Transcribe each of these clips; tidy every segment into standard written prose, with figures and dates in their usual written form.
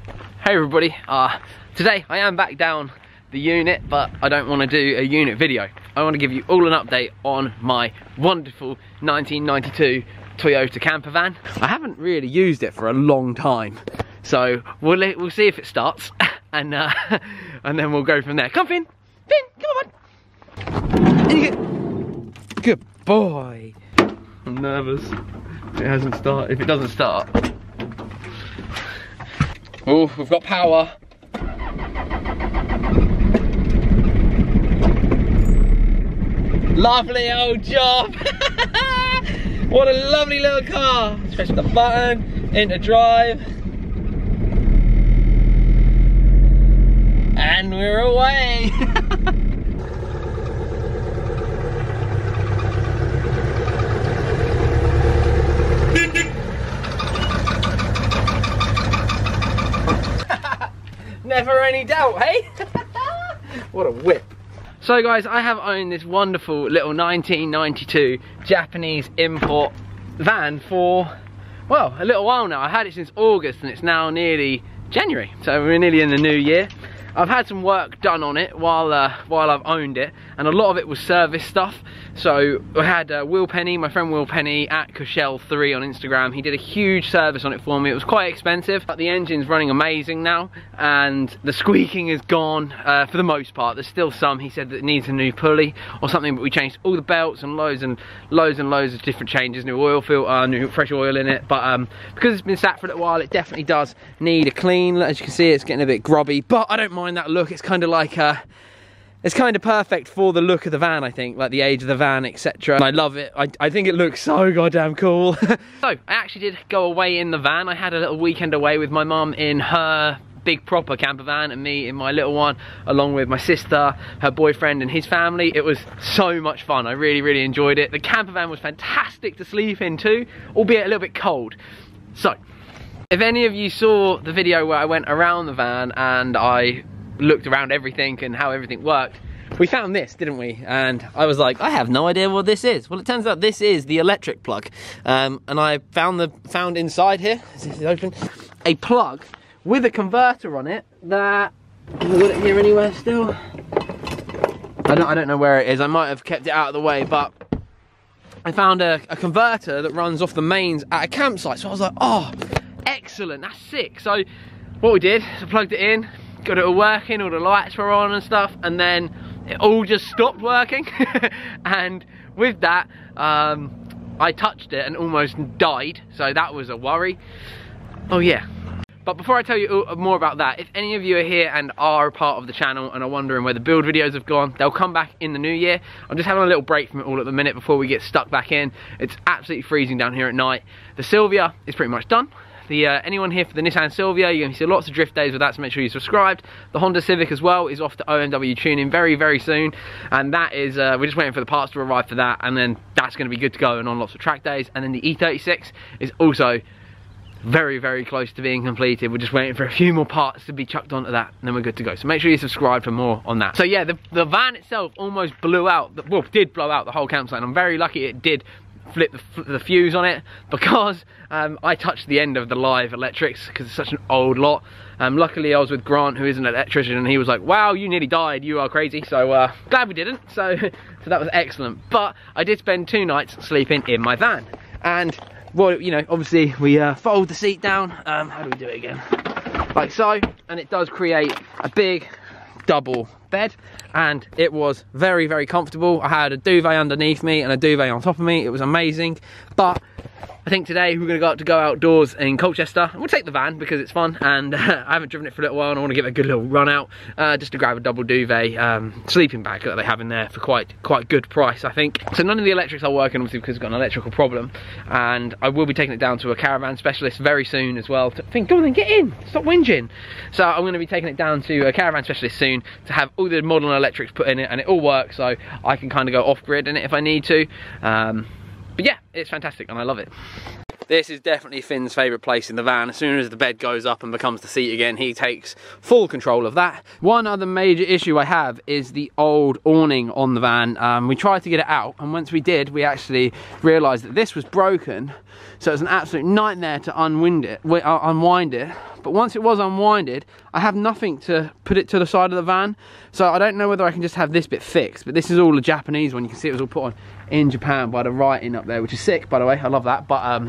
Hey everybody, today I am back down the unit, but I don't want to do a unit video. I want to give you all an update on my wonderful 1992 Toyota camper van. I haven't really used it for a long time, so we'll see if it starts, and then we'll go from there. Come Finn, come on. Good boy. I'm nervous. It hasn't started. If it doesn't start. Oh, we've got power. Lovely old job. What a lovely little car. Let's press the button, into drive. And we're away. Never any doubt, hey? What a whip. So guys, I have owned this wonderful little 1992 Japanese import van for, well, a little while now. I had it since August and it's now nearly January, so we're nearly in the new year. I've had some work done on it while I've owned it, and a lot of it was service stuff. So I had Will Penny, my friend Will Penny at Cushell3 on Instagram. He did a huge service on it for me. It was quite expensive, but the engine's running amazing now, and the squeaking is gone for the most part. There's still some. He said that it needs a new pulley or something, but we changed all the belts and loads of different changes. New oil filter, new fresh oil in it. But because it's been sat for a little while, it definitely does need a clean. As you can see, it's getting a bit grubby, but I don't mind that look. It's kind of like it's kind of perfect for the look of the van, I think, like the age of the van, etc. And I love it. I think it looks so goddamn cool. So I actually did go away in the van. I had a little weekend away with my mum in her big proper camper van and me in my little one, along with my sister, her boyfriend and his family. It was so much fun. I really enjoyed it. The camper van was fantastic to sleep in too, albeit a little bit cold. So if any of you saw the video where I went around the van and I looked around everything and how everything worked, we found this, didn't we? And I was like, I have no idea what this is. Well, it turns out this is the electric plug, and I found inside here, is this open, a plug with a converter on it that, have I got it here anywhere still? I don't know where it is. I might have kept it out of the way, but I found a converter that runs off the mains at a campsite. So I was like, oh, excellent, that's sick. So what we did is I plugged it in, got it all working, all the lights were on and stuff, and then it all just stopped working. And with that, I touched it and almost died, so that was a worry. Oh yeah. But before I tell you more about that, if any of you are here and are a part of the channel and are wondering where the build videos have gone, they'll come back in the new year. I'm just having a little break from it all at the minute before we get stuck back in. It's absolutely freezing down here at night. The Silvia is pretty much done. Anyone here for the Nissan Silvia, you're going to see lots of drift days with that, so make sure you're subscribed. The Honda Civic as well is off to OMW tuning very soon, and that is, we're just waiting for the parts to arrive for that, and then that's going to be good to go and on lots of track days. And then the E36 is also very close to being completed. We're just waiting for a few more parts to be chucked onto that, and then we're good to go. So make sure you subscribe for more on that. So yeah, the van itself almost blew out, well, did blow out the whole campsite, and I'm very lucky it did flip the fuse on it, because I touched the end of the live electrics because it's such an old lot. Luckily I was with Grant, who is an electrician, and he was like, wow, you nearly died, you are crazy. So glad we didn't, so that was excellent. But I did spend 2 nights sleeping in my van, and well, you know, obviously we fold the seat down, how do we do it again, like so, and it does create a big double bed, and it was very comfortable. I had a duvet underneath me and a duvet on top of me. It was amazing. But I think today we're going to go outdoors in Colchester. We'll take the van because it's fun, and I haven't driven it for a little while, and I want to give it a good little run out, just to grab a double duvet sleeping bag that they have in there for quite good price, I think. So none of the electrics are working, obviously, because it's got an electrical problem, and I will be taking it down to a caravan specialist very soon as well. Go on then, get in, stop whinging. So I'm going to be taking it down to a caravan specialist soon to have all the modern electrics put in it, and it all works, so I can kind of go off-grid in it if I need to. But yeah, it's fantastic and I love it. This is definitely Finn's favourite place in the van. As soon as the bed goes up and becomes the seat again, he takes full control of that. One other major issue I have is the old awning on the van. We tried to get it out, and once we did, we actually realised that this was broken. So it was an absolute nightmare to unwind it. but once it was unwinded, I have nothing to put it to the side of the van. So I don't know whether I can just have this bit fixed, but this is all a Japanese one. You can see it was all put on in Japan by the writing up there, which is sick, by the way. I love that, but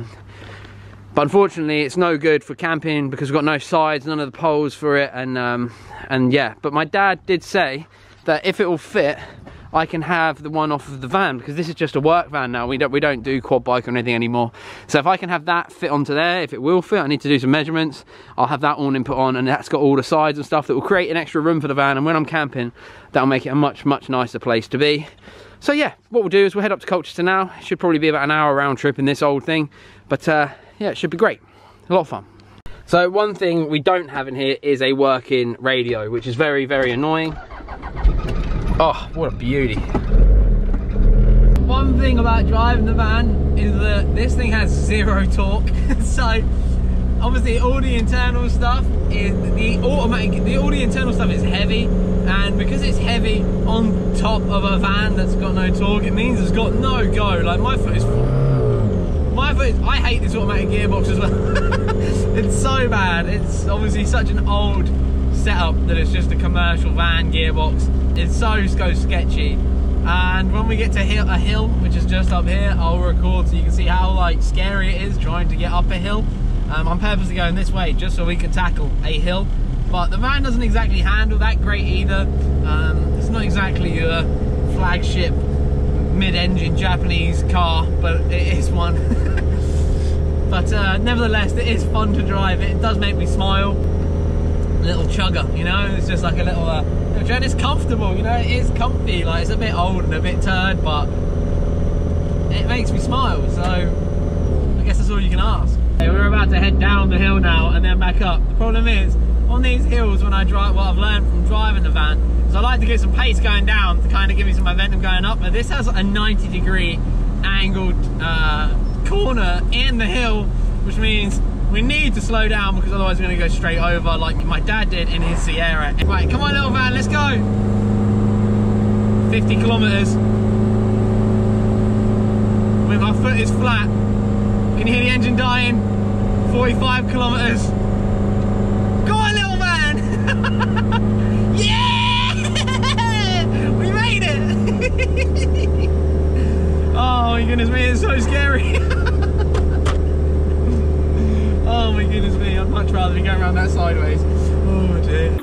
unfortunately it's no good for camping because we've got no sides, none of the poles for it, and yeah. But my dad did say that if it will fit, I can have the one off of the van, because this is just a work van now. We don't do quad bike or anything anymore. So if I can have that fit onto there, if it will fit, I need to do some measurements. I'll have that awning put on, and that's got all the sides and stuff that will create an extra room for the van. And when I'm camping, that'll make it a much nicer place to be. So yeah, what we'll do is we'll head up to Colchester now. It should probably be about an hour round trip in this old thing, but yeah, it should be great. A lot of fun. So one thing we don't have in here is a working radio, which is very annoying. Oh, what a beauty. One thing about driving the van is that this thing has 0 torque. So obviously all the internal stuff is all the internal stuff is heavy, and because it's heavy on top of a van that's got no torque, it means it's got no go. Like my foot is I hate this automatic gearbox as well. It's so bad. It's obviously such an old setup that it's just a commercial van gearbox. It's so sketchy, and when we get to a hill, which is just up here, I'll record so you can see how like scary it is trying to get up a hill. I'm purposely going this way just so we can tackle a hill, but the van doesn't exactly handle that great either. It's not exactly a flagship mid-engine Japanese car, but it is one. But nevertheless, it is fun to drive. It does make me smile. A little chugger, you know, it's just like a little and it's comfortable, you know, it is comfy. Like, it's a bit old and a bit turd, but it makes me smile, so I guess that's all you can ask. Okay, we're about to head down the hill now and then back up. The problem is, on these hills, when I drive, what I've learned from driving the van is I like to get some pace going down to kind of give me some momentum going up, but this has a 90-degree angled corner in the hill, which means we need to slow down because otherwise we're going to go straight over like my dad did in his Sierra. Right, come on little van, let's go! 50 kilometers. When my foot is flat, can you hear the engine dying? 45 kilometers. Go on little van! Yeah! We made it! Oh my goodness me, it's so scary. Oh my goodness me, I'd much rather be going around that sideways. Oh dear.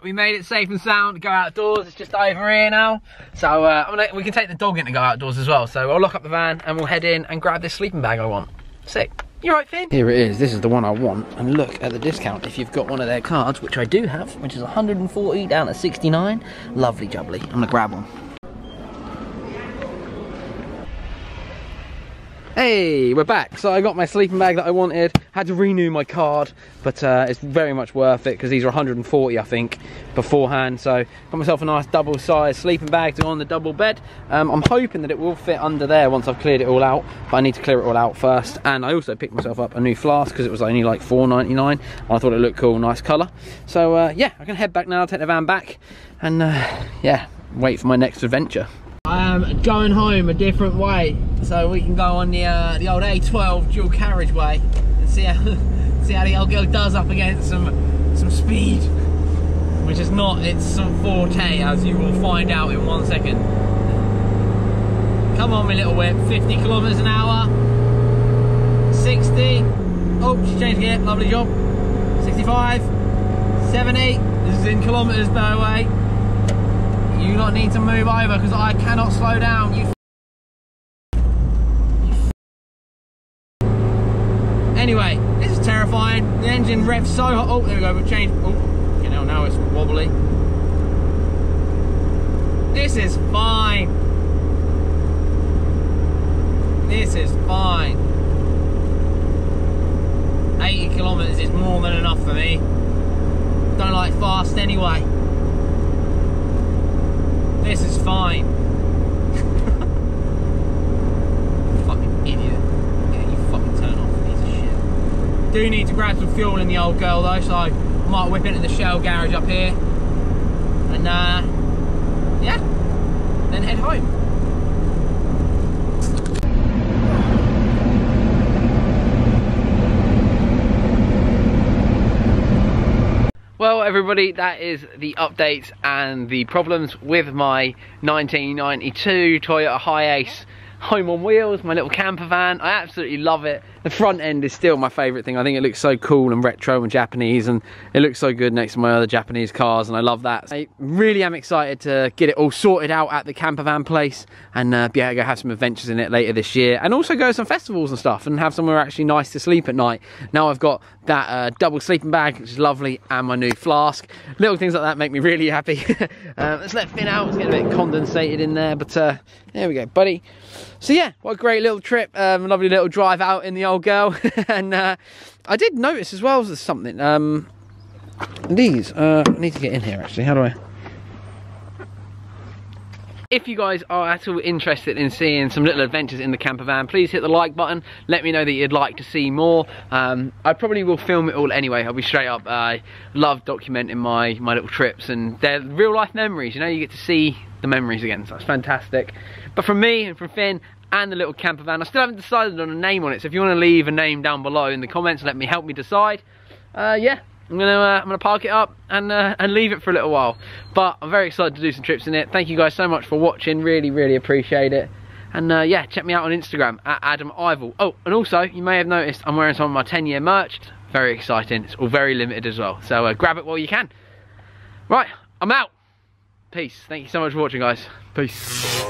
We made it safe and sound to go outdoors. It's just over here now. So we can take the dog in to go outdoors as well. So I'll lock up the van and we'll head in and grab this sleeping bag I want. Sick. You right, Finn? Here it is. This is the one I want. And look at the discount if you've got one of their cards, which I do have, which is 140 down at 69. Lovely jubbly. I'm gonna grab one. Hey, we're back. So I got my sleeping bag that I wanted. Had to renew my card, but it's very much worth it because these are 140, I think, beforehand. So got myself a nice double-sized sleeping bag to go on the double bed. I'm hoping that it will fit under there once I've cleared it all out, but I need to clear it all out first. And I also picked myself up a new flask because it was only like $4.99. I thought it looked cool, nice colour. So yeah, I can head back now, take the van back, and yeah, wait for my next adventure. I am going home a different way, so we can go on the old A12 dual carriageway and see how the old girl does up against some speed, which is not its forte, as you will find out in 1 second. Come on, my little whip. 50 kilometers an hour. 60. Oh, she changed gear. Lovely job. 65. 70. This is in kilometers, by the way. You lot need to move over because I cannot slow down. Anyway, this is terrifying. The engine revs so hot. Oh, there we go. We've changed. Oh, you know, now it's wobbly. This is fine. This is fine. 80 kilometers is more than enough for me. Don't like fast anyway. This is fine. Fucking idiot. Yeah, you fucking turn off, piece of shit. Do need to grab some fuel in the old girl though, so I might whip into the Shell garage up here. And yeah, then head home. everybody, that is the updates and the problems with my 1992 Toyota Hiace home on wheels, my little camper van. I absolutely love it. The front end is still my favourite thing. I think it looks so cool and retro and Japanese, and it looks so good next to my other Japanese cars, and I love that. I really am excited to get it all sorted out at the camper van place and be able to go have some adventures in it later this year, and also go to some festivals and stuff and have somewhere actually nice to sleep at night. Now I've got that double sleeping bag, which is lovely, and my new flask. Little things like that make me really happy. Let's let Finn out. It's getting a bit condensated in there, but there we go, buddy. So yeah, what a great little trip, lovely little drive out in the old girl. And I did notice as well as something, these, I need to get in here actually, how do I? If you guys are at all interested in seeing some little adventures in the camper van, please hit the like button. Let me know that you'd like to see more. I probably will film it all anyway, I'll be straight up. I love documenting my little trips, and they're real life memories, you know, you get to see the memories again, so that's fantastic. But from me and from Finn and the little camper van, I still haven't decided on a name on it, so if you want to leave a name down below in the comments, help me decide. Yeah, I'm gonna park it up and leave it for a little while. But I'm very excited to do some trips in it. Thank you guys so much for watching, really appreciate it. And yeah, check me out on Instagram at Adam Ivel. Oh, and also you may have noticed I'm wearing some of my 10-year merch. Very exciting. It's all very limited as well, so grab it while you can. Right, I'm out. Peace. Thank you so much for watching, guys. Peace.